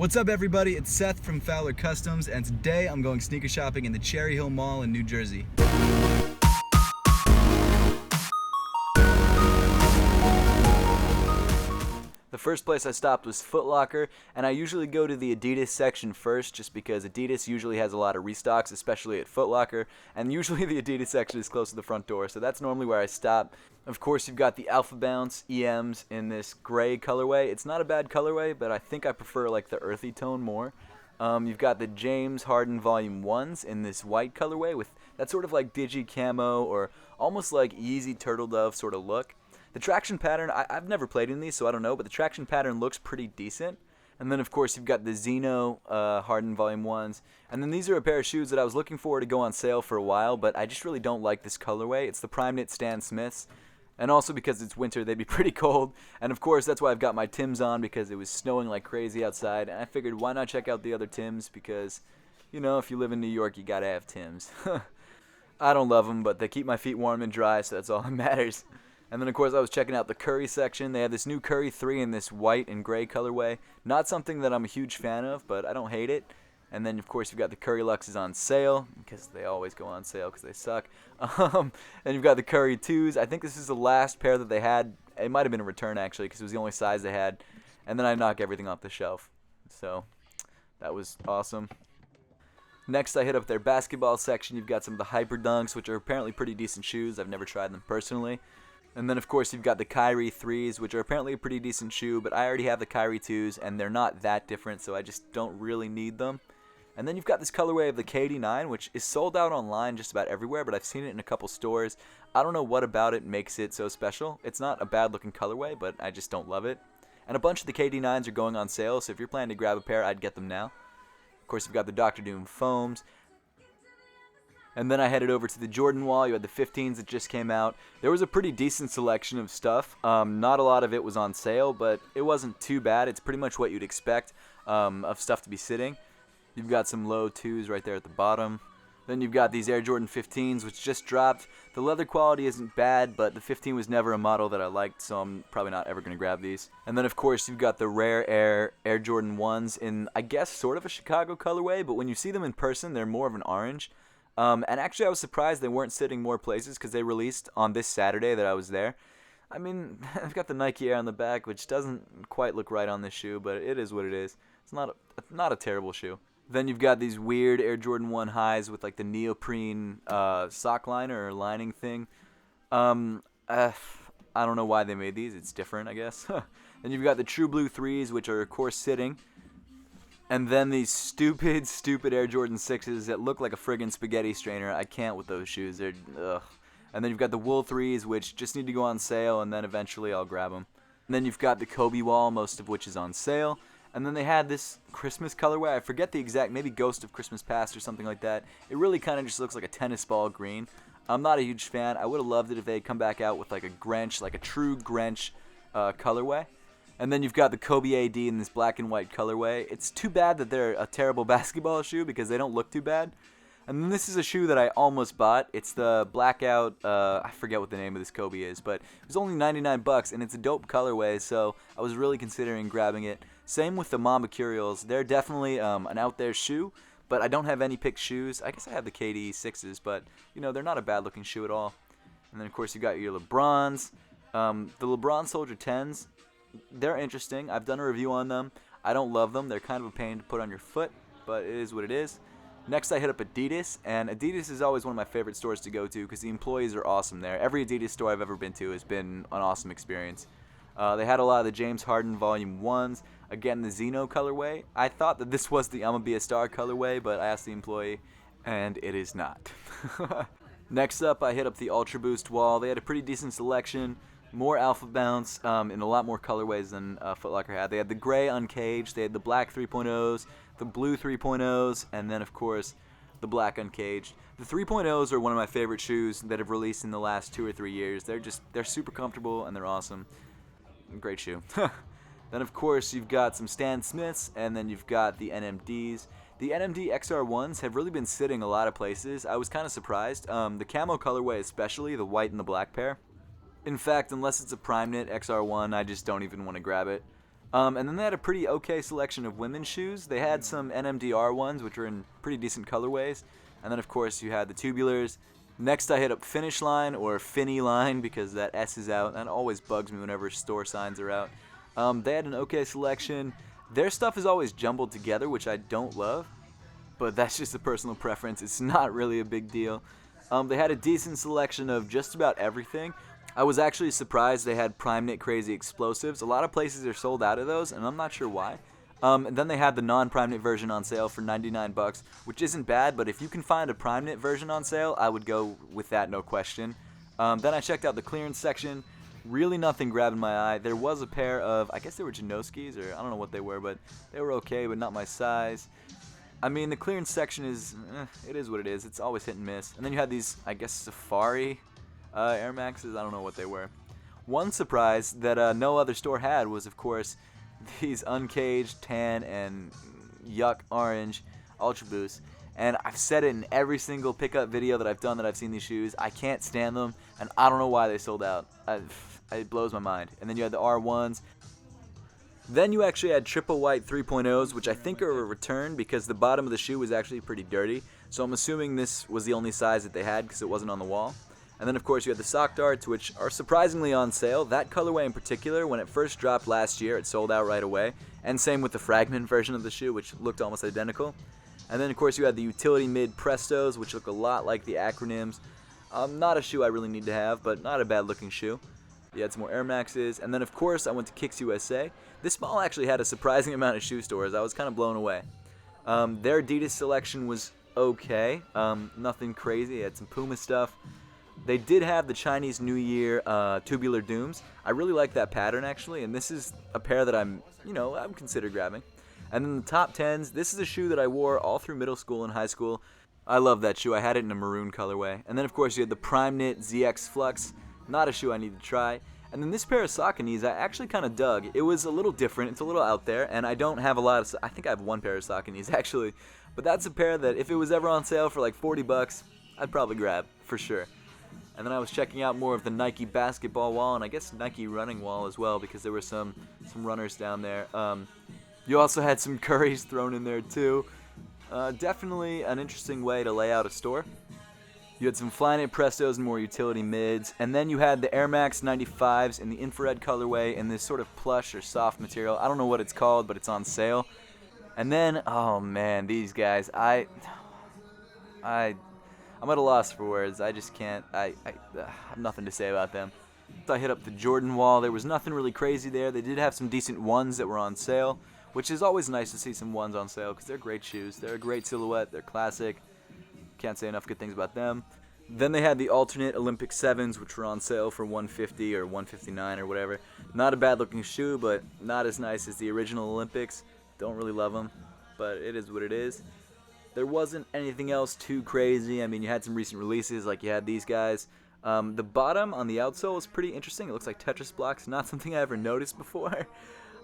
What's up everybody, it's Seth from Fowler Customs, and today I'm going sneaker shopping in the Cherry Hill Mall in New Jersey. The first place I stopped was Foot Locker, and I usually go to the Adidas section first just because Adidas usually has a lot of restocks, especially at Foot Locker, and usually the Adidas section is close to the front door, so that's normally where I stop. Of course, you've got the Alpha Bounce EMs in this gray colorway. It's not a bad colorway, but I think I prefer like the earthy tone more. You've got the James Harden Volume 1s in this white colorway with that sort of like digi camo or almost like Yeezy Turtle Dove sort of look. The traction pattern, I've never played in these, so I don't know, but the traction pattern looks pretty decent. And then, of course, you've got the Zeno Harden Volume 1s. And then these are a pair of shoes that I was looking for to go on sale for a while, but I just really don't like this colorway. It's the Prime Knit Stan Smiths. And also because it's winter, they'd be pretty cold. And, of course, that's why I've got my Tims on, because it was snowing like crazy outside. And I figured, why not check out the other Tims? Because, you know, if you live in New York, you gotta have Tims. I don't love them, but they keep my feet warm and dry, so that's all that matters. And then, of course, I was checking out the Curry section. They have this new Curry 3 in this white and gray colorway. Not something that I'm a huge fan of, but I don't hate it. And then, of course, you've got the Curry Luxes on sale, because they always go on sale because they suck. And you've got the Curry 2s. I think this is the last pair that they had. It might have been a return, actually, because it was the only size they had. And then I knock everything off the shelf. So that was awesome. Next, I hit up their basketball section. You've got some of the Hyper Dunks, which are apparently pretty decent shoes. I've never tried them personally. And then, of course, you've got the Kyrie 3s, which are apparently a pretty decent shoe, but I already have the Kyrie 2s, and they're not that different, so I just don't really need them. And then you've got this colorway of the KD9, which is sold out online just about everywhere, but I've seen it in a couple stores. I don't know what about it makes it so special. It's not a bad-looking colorway, but I just don't love it. And a bunch of the KD9s are going on sale, so if you're planning to grab a pair, I'd get them now. Of course, you've got the Dr. Doom foams. And then I headed over to the Jordan wall. You had the 15s that just came out. There was a pretty decent selection of stuff. Not a lot of it was on sale, but it wasn't too bad. It's pretty much what you'd expect of stuff to be sitting. You've got some low 2s right there at the bottom. Then you've got these Air Jordan 15s, which just dropped. The leather quality isn't bad, but the 15 was never a model that I liked, so I'm probably not ever going to grab these. And then, of course, you've got the Rare Air Jordan 1s in, I guess, sort of a Chicago colorway, but when you see them in person, they're more of an orange. And actually, I was surprised they weren't sitting more places because they released on this Saturday that I was there. I mean, I've got the Nike Air on the back, which doesn't quite look right on this shoe, but it is what it is. It's not a terrible shoe. Then you've got these weird Air Jordan 1 highs with like the neoprene sock liner or lining thing. I don't know why they made these. It's different, I guess. Then you've got the True Blue 3s, which are, of course, sitting. And then these stupid Air Jordan 6s that look like a friggin' spaghetti strainer. I can't with those shoes. They're, ugh. And then you've got the Wool 3s, which just need to go on sale, and then eventually I'll grab them. And then you've got the Kobe wall, most of which is on sale. And then they had this Christmas colorway. I forget the exact, maybe Ghost of Christmas Past or something like that. It really kind of just looks like a tennis ball green. I'm not a huge fan. I would have loved it if they had come back out with like a Grinch, like a true Grinch colorway. And then you've got the Kobe AD in this black and white colorway. It's too bad that they're a terrible basketball shoe because they don't look too bad. And then this is a shoe that I almost bought. It's the blackout, I forget what the name of this Kobe is, but it was only $99 and it's a dope colorway, so I was really considering grabbing it. Same with the Mamba Curials. They're definitely an out there shoe, but I don't have any picked shoes. I guess I have the KD 6s, but you know, they're not a bad looking shoe at all. And then of course you got your LeBrons. The LeBron Soldier 10s. They're interesting. I've done a review on them. I don't love them. They're kind of a pain to put on your foot, but it is what it is. Next, I hit up Adidas, and Adidas is always one of my favorite stores to go to because the employees are awesome there. Every Adidas store I've ever been to has been an awesome experience. They had a lot of the James Harden Volume 1s. Again, the Zeno colorway. I thought that this was the I'ma Be a Star colorway, but I asked the employee, and it is not. Next up, I hit up the Ultra Boost wall. They had a pretty decent selection. More Alpha Bounce in a lot more colorways than Foot Locker had. They had the gray Uncaged, they had the black 3.0s, the blue 3.0s, and then, of course, the black Uncaged. The 3.0s are one of my favorite shoes that have released in the last 2 or 3 years. They're super comfortable and they're awesome. Great shoe. Then, of course, you've got some Stan Smiths, and then you've got the NMDs. The NMD XR1s have really been sitting a lot of places. I was kind of surprised. The camo colorway especially, the white and the black pair. In fact, unless it's a Prime Knit XR1, I just don't even want to grab it. And then they had a pretty okay selection of women's shoes. They had some NMDR ones, which were in pretty decent colorways. And then, of course, you had the tubulars. Next, I hit up Finish Line, or Finny Line, because that S is out. That always bugs me whenever store signs are out. They had an okay selection. Their stuff is always jumbled together, which I don't love. But that's just a personal preference. It's not really a big deal. They had a decent selection of just about everything. I was actually surprised they had Prime Knit Crazy Explosives. A lot of places are sold out of those, and I'm not sure why. And then they had the non-Prime Knit version on sale for 99 bucks, which isn't bad, but if you can find a Prime Knit version on sale, I would go with that, no question. Then I checked out the clearance section. Really nothing grabbing my eye. There was a pair of, I guess they were Janoskis, or I don't know what they were, but they were okay, but not my size. I mean, the clearance section is, it is what it is. It's always hit and miss. And then you had these, I guess, Safari Air Maxes. I don't know what they were. One surprise that no other store had was, of course, these uncaged tan and yuck orange Ultra Boosts. And I've said it in every single pickup video that I've done that I've seen these shoes. I can't stand them, and I don't know why they sold out. It blows my mind. And then you had the R1s. Then you actually had triple white 3.0s, which I think are a return because the bottom of the shoe was actually pretty dirty. So I'm assuming this was the only size that they had because it wasn't on the wall. And then, of course, you had the sock darts, which are surprisingly on sale. That colorway in particular, when it first dropped last year, it sold out right away. And same with the fragment version of the shoe, which looked almost identical. And then, of course, you had the utility mid Prestos, which look a lot like the acronyms. Not a shoe I really need to have, but not a bad-looking shoe. You had some more Air Maxes. And then, of course, I went to Kicks USA. This mall actually had a surprising amount of shoe stores. I was kind of blown away. Their Adidas selection was okay. Nothing crazy. They had some Puma stuff. They did have the Chinese New Year Tubular Dooms. I really like that pattern, actually, and this is a pair that I'm consider grabbing. And then the top 10s, this is a shoe that I wore all through middle school and high school. I love that shoe. I had it in a maroon colorway. And then, of course, you had the Prime Knit ZX Flux. Not a shoe I need to try. And then this pair of Sauconys I actually kind of dug. It was a little different. It's a little out there, and I don't have a lot of... I think I have one pair of Sauconys, actually. But that's a pair that if it was ever on sale for like 40 bucks, I'd probably grab, for sure. And then I was checking out more of the Nike basketball wall, and I guess Nike running wall as well, because there were some runners down there. You also had some Currys thrown in there too. Definitely an interesting way to lay out a store. You had some Flyknit Prestos and more utility mids, and then you had the Air Max 95s in the infrared colorway in this sort of plush or soft material. I don't know what it's called, but it's on sale. And then, oh man, these guys, I'm at a loss for words. I just can't. I have nothing to say about them. So I hit up the Jordan wall. There was nothing really crazy there. They did have some decent ones that were on sale, which is always nice to see some ones on sale because they're great shoes. They're a great silhouette. They're classic. Can't say enough good things about them. Then they had the alternate Olympic 7s, which were on sale for $150 or $159 or whatever. Not a bad looking shoe, but not as nice as the original Olympics. Don't really love them, but it is what it is. There wasn't anything else too crazy. I mean, you had some recent releases, like you had these guys. The bottom on the outsole is pretty interesting. It looks like Tetris blocks, not something I ever noticed before.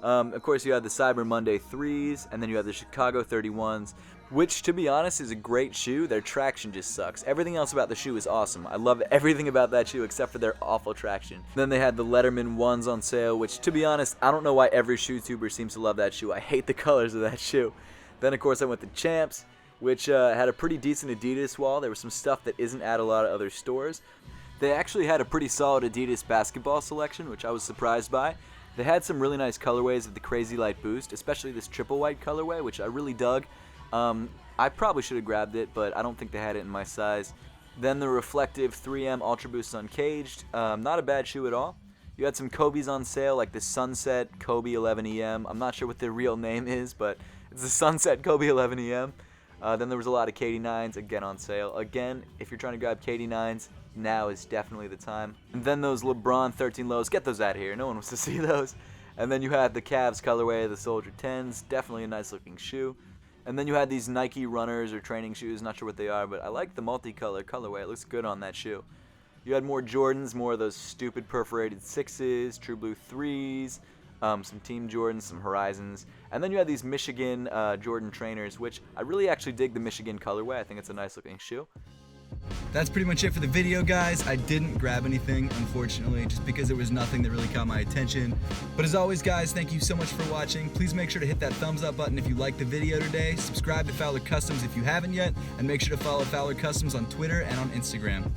Of course, you had the Cyber Monday 3s, and then you had the Chicago 31s, which, to be honest, is a great shoe. Their traction just sucks. Everything else about the shoe is awesome. I love everything about that shoe except for their awful traction. Then they had the Letterman 1s on sale, which, to be honest, I don't know why every shoe tuber seems to love that shoe. I hate the colors of that shoe. Then, of course, I went to Champs, which had a pretty decent Adidas wall. There was some stuff that isn't at a lot of other stores. They actually had a pretty solid Adidas basketball selection, which I was surprised by. They had some really nice colorways of the Crazy Light Boost, especially this triple white colorway, which I really dug. I probably should have grabbed it, but I don't think they had it in my size. Then the reflective 3M Ultra Boost Uncaged, not a bad shoe at all. You had some Kobe's on sale, like the Sunset Kobe 11EM. I'm not sure what their real name is, but it's the Sunset Kobe 11EM. Then there was a lot of KD9s, again on sale. Again, if you're trying to grab KD9s, now is definitely the time. And then those LeBron 13 lows, get those out of here. No one wants to see those. And then you had the Cavs colorway, the Soldier 10s, definitely a nice looking shoe. And then you had these Nike runners or training shoes, not sure what they are, but I like the multicolor colorway. It looks good on that shoe. You had more Jordans, more of those stupid perforated 6s, True Blue 3s, some Team Jordans, some Horizons. And then you had these Michigan Jordan trainers, which I really actually dig the Michigan colorway. I think it's a nice looking shoe. That's pretty much it for the video, guys. I didn't grab anything, unfortunately, just because there was nothing that really caught my attention. But as always, guys, thank you so much for watching. Please make sure to hit that thumbs up button if you liked the video today. Subscribe to Fowler Customs if you haven't yet, and make sure to follow Fowler Customs on Twitter and on Instagram.